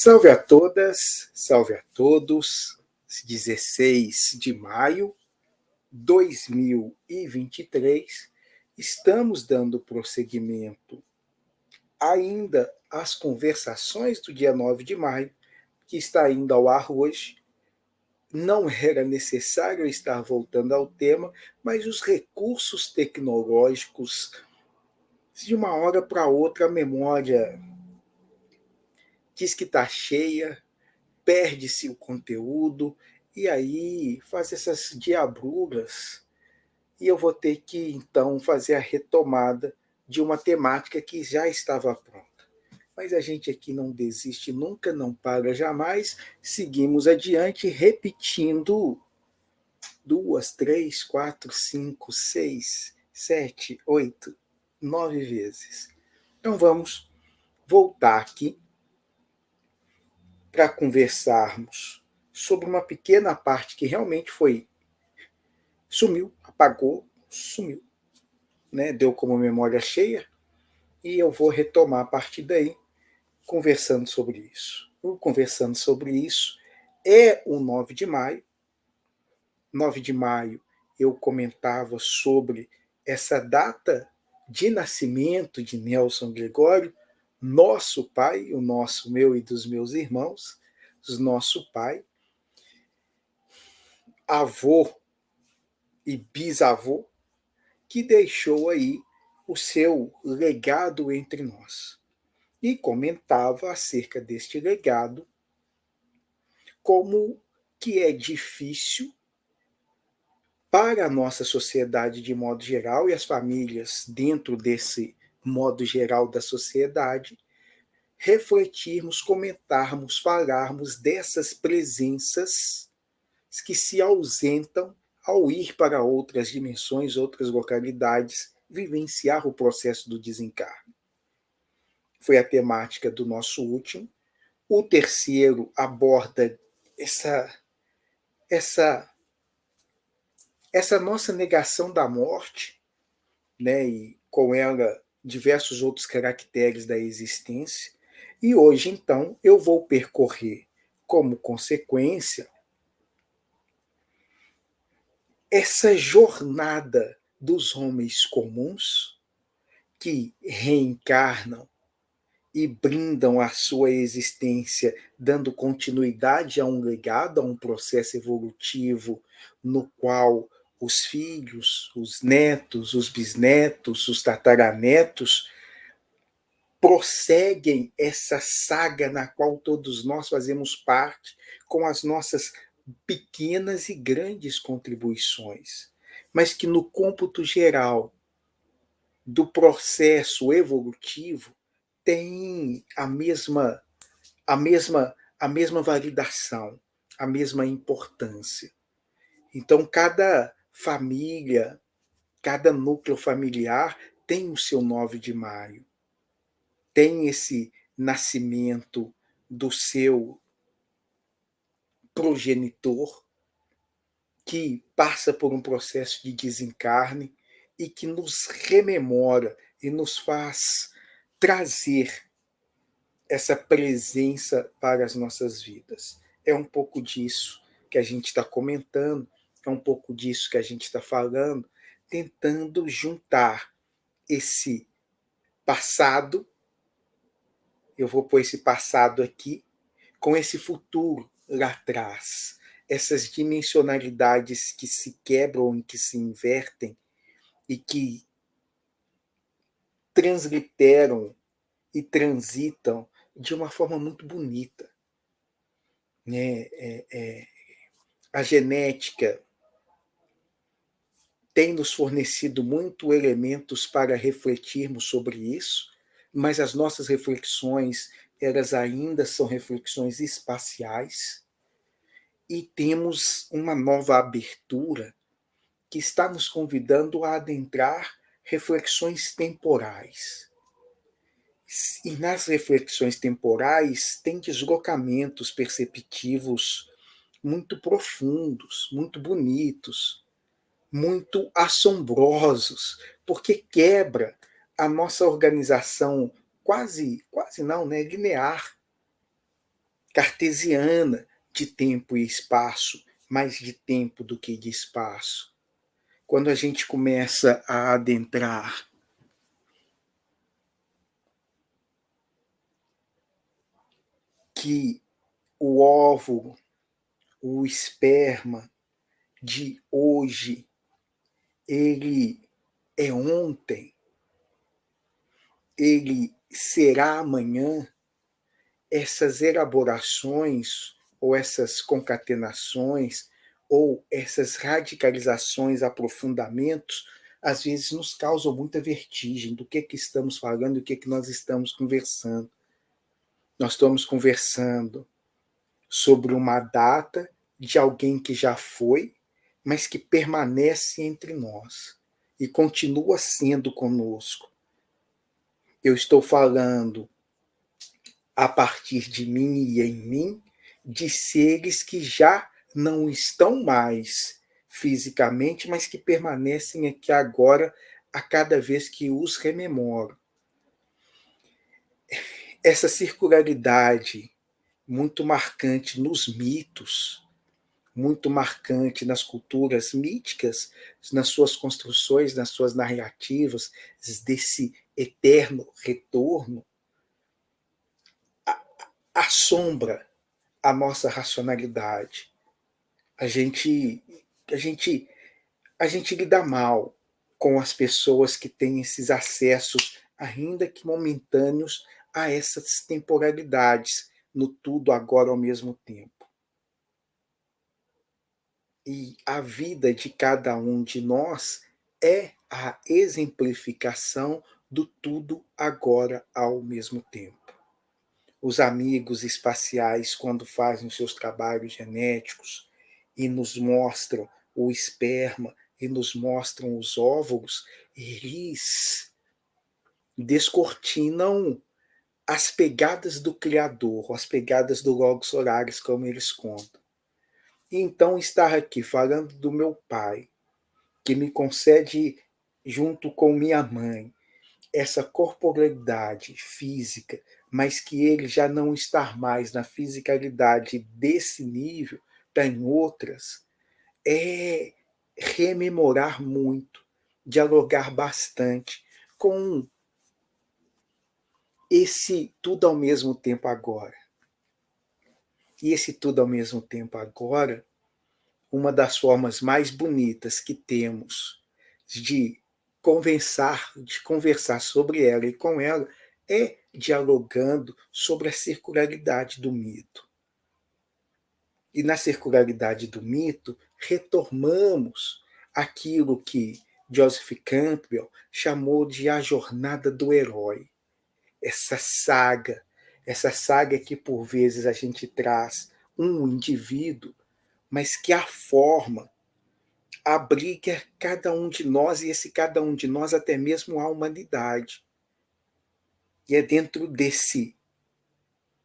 Salve a todas, salve a todos. 16 de maio de 2023, estamos dando prosseguimento ainda às conversações do dia 9 de maio, que está indo ao ar hoje. Não era necessário estar voltando ao tema, mas os recursos tecnológicos, de uma hora para outra, a memória diz que está cheia, perde-se o conteúdo, e aí faz essas diabruras, e eu vou ter que, então, fazer a retomada de uma temática que já estava pronta. Mas a gente aqui não desiste nunca, não para jamais, seguimos adiante, repetindo 2, 3, 4, 5, 6, 7, 8, 9 vezes. Então vamos voltar aqui para conversarmos sobre uma pequena parte que realmente sumiu, apagou, sumiu, né? Deu como memória cheia, e eu vou retomar a partir daí, conversando sobre isso. Conversando sobre isso é o 9 de maio. 9 de maio eu comentava sobre essa data de nascimento de Nelson Gregório, nosso pai, o nosso, meu e dos meus irmãos, nosso pai, avô e bisavô, que deixou aí o seu legado entre nós. E comentava acerca deste legado, como que é difícil para a nossa sociedade de modo geral, e as famílias dentro desse modo geral da sociedade, refletirmos, comentarmos, falarmos dessas presenças que se ausentam ao ir para outras dimensões, outras localidades, vivenciar o processo do desencarne. Foi a temática do nosso último. O terceiro aborda essa nossa negação da morte, né, e com ela diversos outros caracteres da existência. E hoje, então, eu vou percorrer, como consequência, essa jornada dos homens comuns que reencarnam e brindam a sua existência, dando continuidade a um legado, a um processo evolutivo no qual os filhos, os netos, os bisnetos, os tataranetos prosseguem essa saga na qual todos nós fazemos parte, com as nossas pequenas e grandes contribuições, mas que no cômputo geral do processo evolutivo tem a mesma validação, a mesma importância. Então, cada família, cada núcleo familiar tem o seu 9 de maio, tem esse nascimento do seu progenitor, que passa por um processo de desencarne e que nos rememora e nos faz trazer essa presença para as nossas vidas. É um pouco disso que a gente está comentando, é um pouco disso que a gente está falando, tentando juntar esse passado, eu vou pôr esse passado aqui, com esse futuro lá atrás. Essas dimensionalidades que se quebram, que se invertem e que transliteram e transitam de uma forma muito bonita. A genética tem nos fornecido muito elementos para refletirmos sobre isso, mas as nossas reflexões, elas ainda são reflexões espaciais, e temos uma nova abertura que está nos convidando a adentrar reflexões temporais. E nas reflexões temporais tem deslocamentos perceptivos muito profundos, muito bonitos, muito assombrosos, porque quebra a nossa organização quase não, né, linear cartesiana de tempo e espaço, mais de tempo do que de espaço. Quando a gente começa a adentrar que o óvulo, o esperma de hoje, ele é ontem, ele será amanhã, essas elaborações ou essas concatenações ou essas radicalizações, aprofundamentos, às vezes nos causam muita vertigem do que estamos falando e o que nós estamos conversando. Nós estamos conversando sobre uma data de alguém que já foi, mas que permanece entre nós e continua sendo conosco. Eu estou falando a partir de mim e em mim, de seres que já não estão mais fisicamente, mas que permanecem aqui agora a cada vez que os rememoro. Essa circularidade muito marcante nos mitos, muito marcante nas culturas míticas, nas suas construções, nas suas narrativas, desse eterno retorno, assombra a nossa racionalidade. A gente, a gente, a gente lida mal com as pessoas que têm esses acessos, ainda que momentâneos, a essas temporalidades, no tudo agora ao mesmo tempo. E a vida de cada um de nós é a exemplificação do tudo agora ao mesmo tempo. Os amigos espaciais, quando fazem os seus trabalhos genéticos e nos mostram o esperma e nos mostram os óvulos, eles descortinam as pegadas do Criador, as pegadas do Logos Solaris, como eles contam. E então estar aqui falando do meu pai, que me concede, junto com minha mãe, essa corporalidade física, mas que ele já não está mais na fisicalidade desse nível, está em outras, é rememorar muito, dialogar bastante com esse tudo ao mesmo tempo agora. E esse tudo ao mesmo tempo agora, uma das formas mais bonitas que temos de conversar sobre ela e com ela é dialogando sobre a circularidade do mito. E na circularidade do mito, retomamos aquilo que Joseph Campbell chamou de a jornada do herói. Essa saga que por vezes a gente traz um indivíduo, mas que a forma abriga cada um de nós, e esse cada um de nós até mesmo a humanidade. E é dentro desse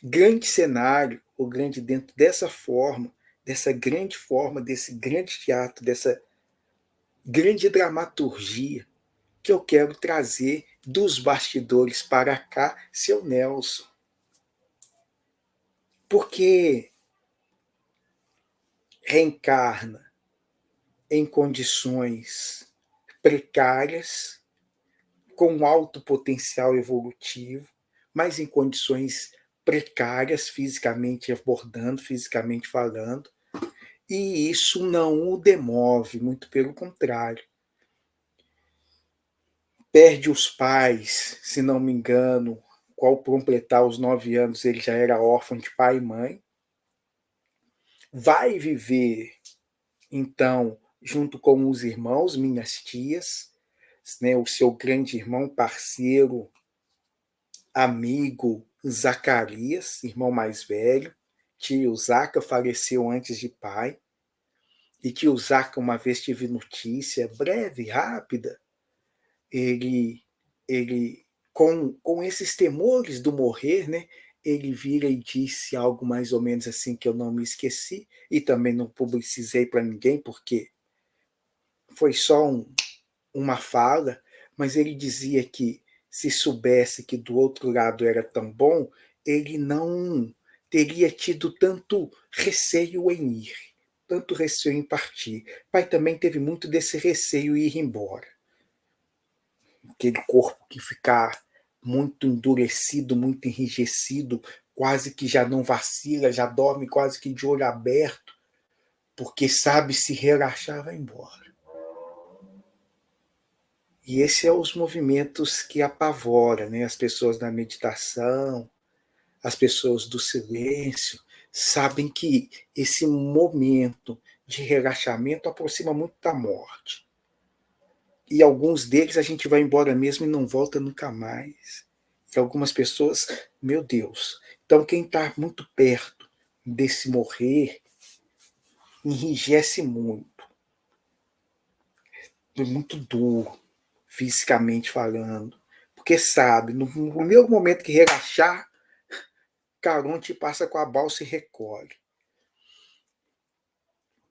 grande cenário, ou grande dentro dessa forma, desse grande teatro, dessa grande dramaturgia, que eu quero trazer dos bastidores para cá, seu Nelson. Porque reencarna em condições precárias, com alto potencial evolutivo, mas em condições precárias, fisicamente abordando, fisicamente falando, e isso não o demove, muito pelo contrário. Perde os pais, se não me engano, ao completar os 9 anos ele já era órfão de pai e mãe, vai viver, então, junto com os irmãos, minhas tias, né, o seu grande irmão, parceiro, amigo Zacarias, irmão mais velho. Tio Zaca faleceu antes de pai. E tio Zaca, uma vez tive notícia breve, rápida, ele com esses temores do morrer, né, ele vira e disse algo mais ou menos assim que eu não me esqueci, e também não publicizei para ninguém, porque foi só uma fala, mas ele dizia que se soubesse que do outro lado era tão bom, ele não teria tido tanto receio em ir, tanto receio em partir. Pai também teve muito desse receio em ir embora. Aquele corpo que ficar muito endurecido, muito enrijecido, quase que já não vacila, já dorme quase que de olho aberto, porque sabe se relaxar, vai embora. E esse é os movimentos que apavora, né? As pessoas da meditação, as pessoas do silêncio, sabem que esse momento de relaxamento aproxima muito da morte. E alguns deles a gente vai embora mesmo e não volta nunca mais. E algumas pessoas, meu Deus. Então quem está muito perto desse morrer enrijece muito. É muito duro, fisicamente falando. Porque sabe, no primeiro momento que relaxar, Caronte passa com a balsa e recolhe.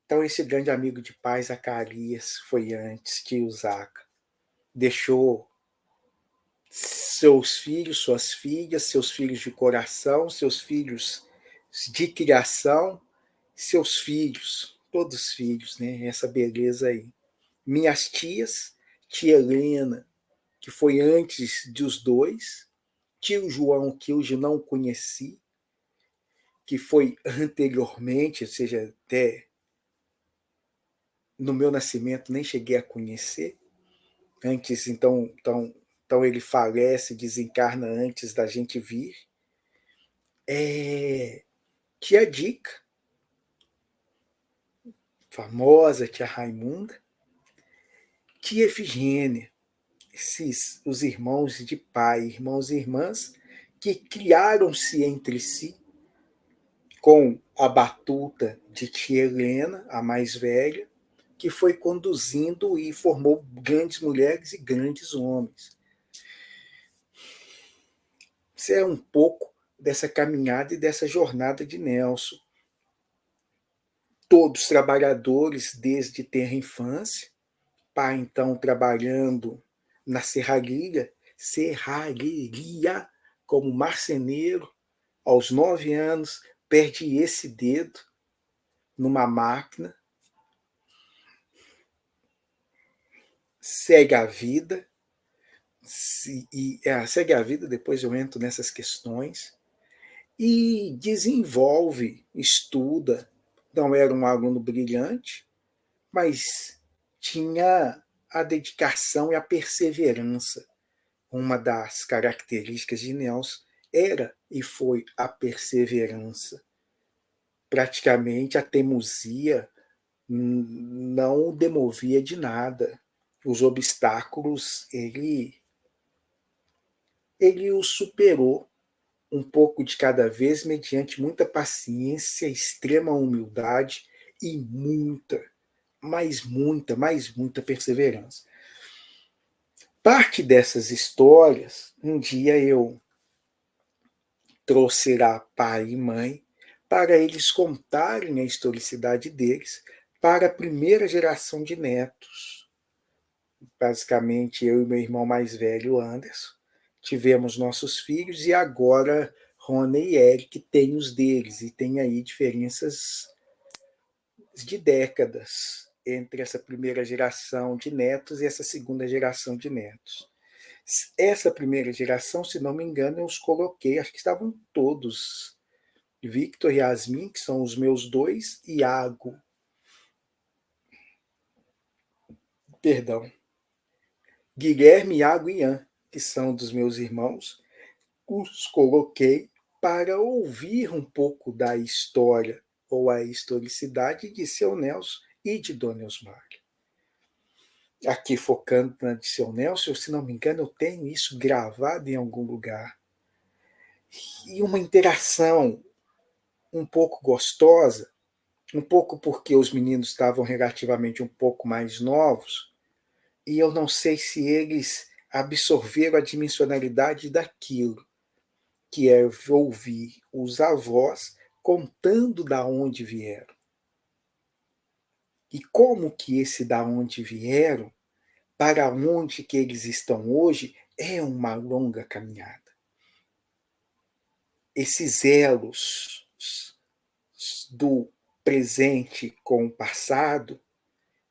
Então esse grande amigo de paz, Zacarias, foi antes que o Zaca. Deixou seus filhos, suas filhas, seus filhos de coração, seus filhos de criação, seus filhos, todos filhos, né? Essa beleza aí. Minhas tias, tia Helena, que foi antes dos dois, tio João, que hoje não conheci, que foi anteriormente, ou seja, até no meu nascimento nem cheguei a conhecer. Antes, então ele falece, desencarna antes da gente vir. Tia Dica, famosa tia Raimunda, tia Efigênia, os irmãos de pai, irmãos e irmãs, que criaram-se entre si com a batuta de tia Helena, a mais velha, que foi conduzindo e formou grandes mulheres e grandes homens. Isso é um pouco dessa caminhada e dessa jornada de Nelson. Todos trabalhadores desde tenra infância, pai então trabalhando na serraria como marceneiro, aos 9 anos, perde esse dedo numa máquina, segue a vida, segue a vida, depois eu entro nessas questões, e desenvolve, estuda, não era um aluno brilhante, mas tinha a dedicação e a perseverança. Uma das características de Nelson era e foi a perseverança. Praticamente a teimosia não o demovia de nada. Os obstáculos ele os superou um pouco de cada vez mediante muita paciência, extrema humildade e mais muita perseverança. Parte dessas histórias, um dia eu trouxerá pai e mãe para eles contarem a historicidade deles para a primeira geração de netos. Basicamente, eu e meu irmão mais velho, Anderson, tivemos nossos filhos e agora Rony e Eric têm os deles e tem aí diferenças de décadas entre essa primeira geração de netos e essa segunda geração de netos. Essa primeira geração, se não me engano, eu os coloquei, acho que estavam todos. Victor e Yasmin, que são os meus dois, Iago. Perdão. Guilherme, Iago e Ian, que são dos meus irmãos, os coloquei para ouvir um pouco da história ou a historicidade de seu Nelson e de Dona Osmar. Aqui focando na de seu Nelson, se não me engano, eu tenho isso gravado em algum lugar. E uma interação um pouco gostosa, um pouco porque os meninos estavam relativamente um pouco mais novos, e eu não sei se eles absorveram a dimensionalidade daquilo, que é ouvir os avós contando da onde vieram. E como que esse da onde vieram, para onde que eles estão hoje, é uma longa caminhada. Esses elos do presente com o passado,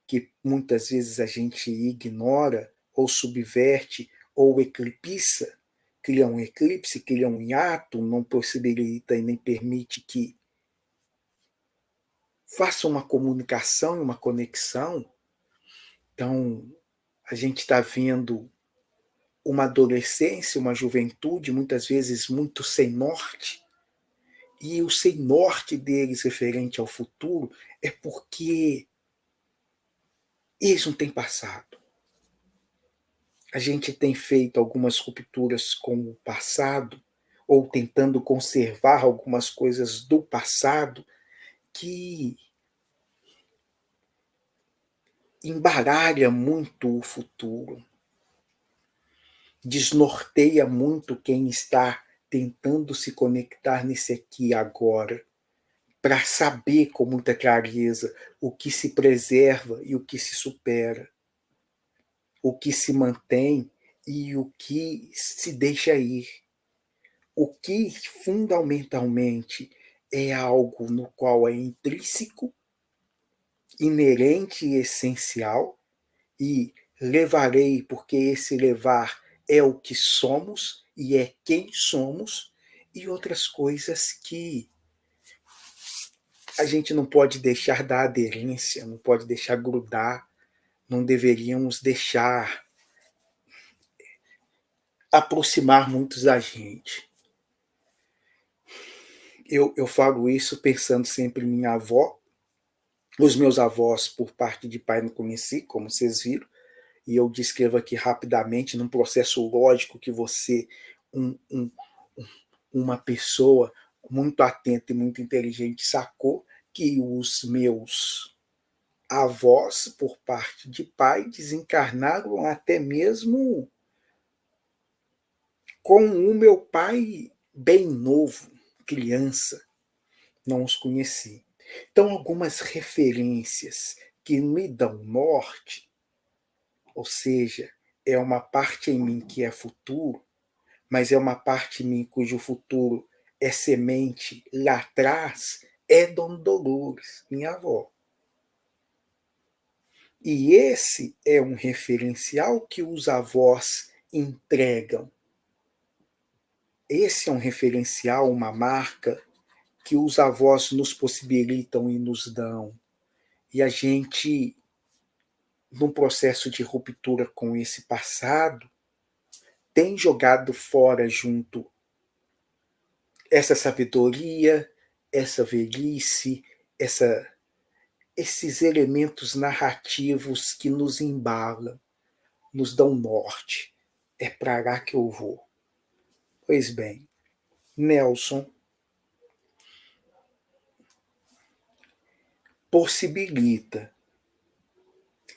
que muitas vezes a gente ignora, ou subverte, ou eclipsa, cria um eclipse, cria um hiato, não possibilita e nem permite que faça uma comunicação e uma conexão. Então, a gente está vendo uma adolescência, uma juventude, muitas vezes muito sem norte, e o sem norte deles referente ao futuro é porque eles não têm passado. A gente tem feito algumas rupturas com o passado, ou tentando conservar algumas coisas do passado que embaralha muito o futuro, desnorteia muito quem está tentando se conectar nesse aqui e agora, para saber com muita clareza o que se preserva e o que se supera, o que se mantém e o que se deixa ir. O que fundamentalmente é algo no qual é intrínseco, inerente e essencial, e levarei porque esse levar é o que somos e é quem somos, e outras coisas que a gente não pode deixar da aderência, não pode deixar grudar, não deveríamos deixar aproximar muitos da gente. Eu falo isso pensando sempre em minha avó. Os meus avós, por parte de pai, não conheci, como vocês viram, e eu descrevo aqui rapidamente, num processo lógico que você, um, um, uma pessoa muito atenta e muito inteligente, sacou que os meus avós, por parte de pai, desencarnaram até mesmo com o meu pai bem novo, criança, não os conheci. Então, algumas referências que me dão norte, ou seja, é uma parte em mim que é futuro, mas é uma parte em mim cujo futuro é semente lá atrás, é Dona Dolores, minha avó. E esse é um referencial que os avós entregam. Esse é um referencial, uma marca que os avós nos possibilitam e nos dão. E a gente, num processo de ruptura com esse passado, tem jogado fora junto essa sabedoria, essa velhice, esses elementos narrativos que nos embalam, nos dão norte. É para lá que eu vou. Pois bem, Nelson possibilita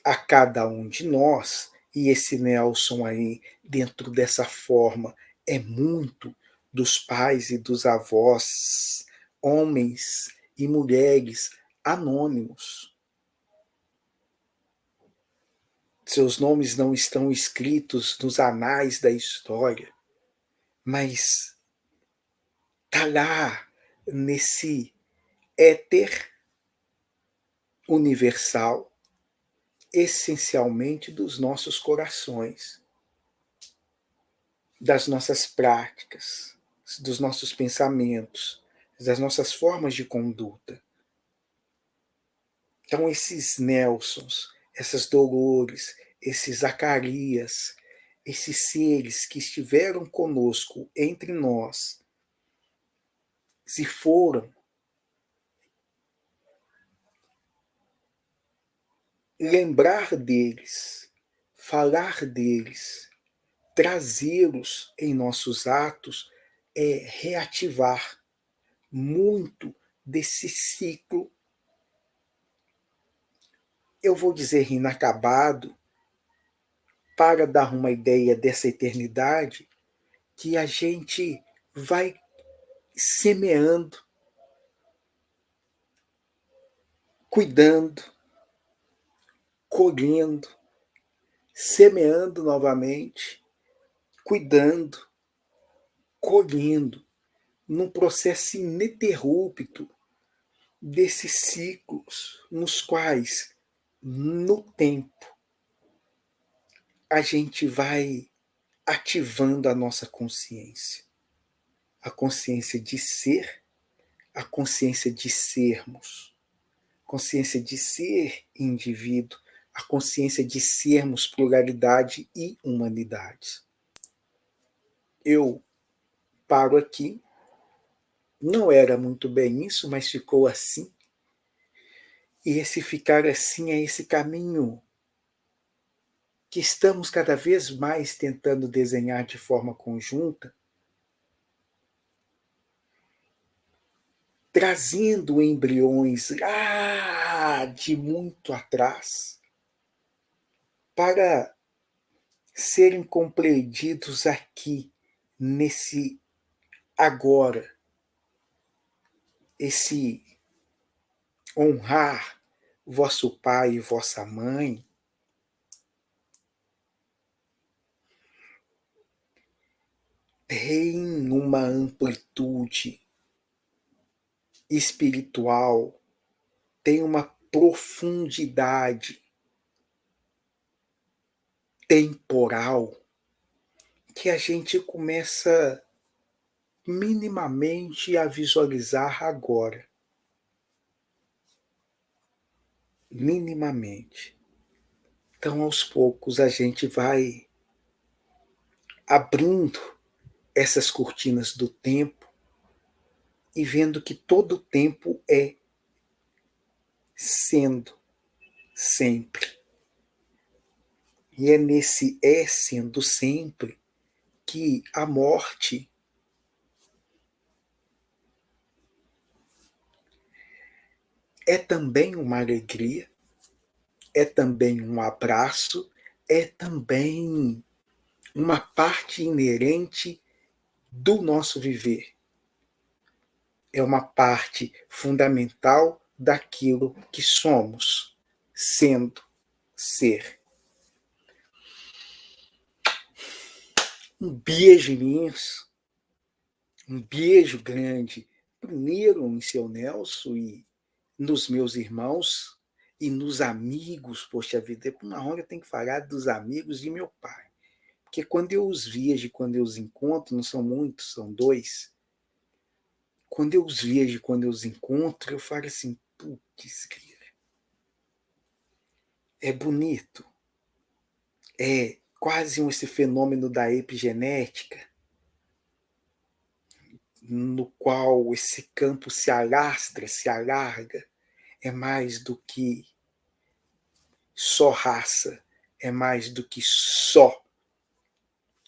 a cada um de nós, e esse Nelson aí, dentro dessa forma, é muito dos pais e dos avós, homens e mulheres anônimos. Seus nomes não estão escritos nos anais da história, mas está lá nesse éter universal, essencialmente dos nossos corações, das nossas práticas, dos nossos pensamentos, das nossas formas de conduta. Então, esses Nelsons, essas Dolores, esses Zacarias, esses seres que estiveram conosco entre nós, se foram, lembrar deles, falar deles, trazê-los em nossos atos é reativar muito desse ciclo, eu vou dizer inacabado, para dar uma ideia dessa eternidade, que a gente vai semeando, cuidando, colhendo, semeando novamente, cuidando, colhendo num processo ininterrupto desses ciclos nos quais, no tempo, a gente vai ativando a nossa consciência. A consciência de ser, a consciência de sermos, a consciência de ser indivíduo, a consciência de sermos pluralidade e humanidade. Eu paro aqui. Não era muito bem isso, mas ficou assim. E esse ficar assim é esse caminho que estamos cada vez mais tentando desenhar de forma conjunta, trazendo embriões de muito atrás para serem compreendidos aqui, nesse agora, esse honrar vosso pai e vossa mãe, tem uma amplitude espiritual, tem uma profundidade temporal que a gente começa minimamente a visualizar agora. Minimamente. Então, aos poucos, a gente vai abrindo essas cortinas do tempo e vendo que todo o tempo é sendo sempre. E é nesse é sendo sempre que a morte é também uma alegria, é também um abraço, é também uma parte inerente do nosso viver. É uma parte fundamental daquilo que somos, sendo, ser. Um beijo imenso, um beijo grande, primeiro em seu Nelson e nos meus irmãos e nos amigos. Poxa vida, uma hora eu tenho que falar dos amigos de meu pai. Porque quando eu os vejo, quando eu os encontro, não são muitos, são dois. Quando eu os vejo, quando eu os encontro, eu falo assim, putz, é bonito. É quase esse fenômeno da epigenética, no qual esse campo se alastra, se alarga, é mais do que só raça, é mais do que só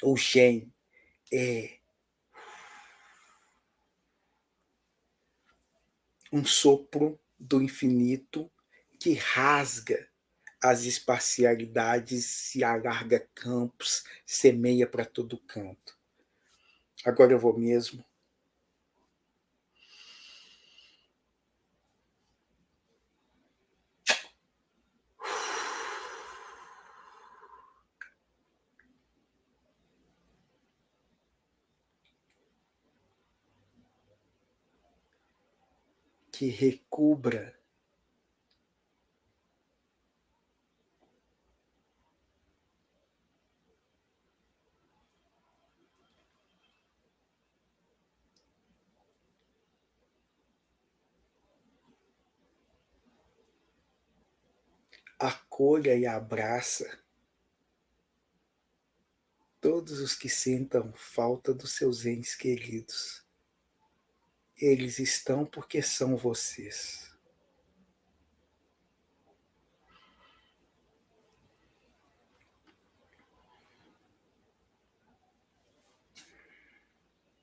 o gene, é um sopro do infinito que rasga as espacialidades, se alarga campos, semeia para todo canto. Agora eu vou mesmo. Que recubra acolha e abraça todos os que sentam falta dos seus entes queridos. Eles estão porque são vocês.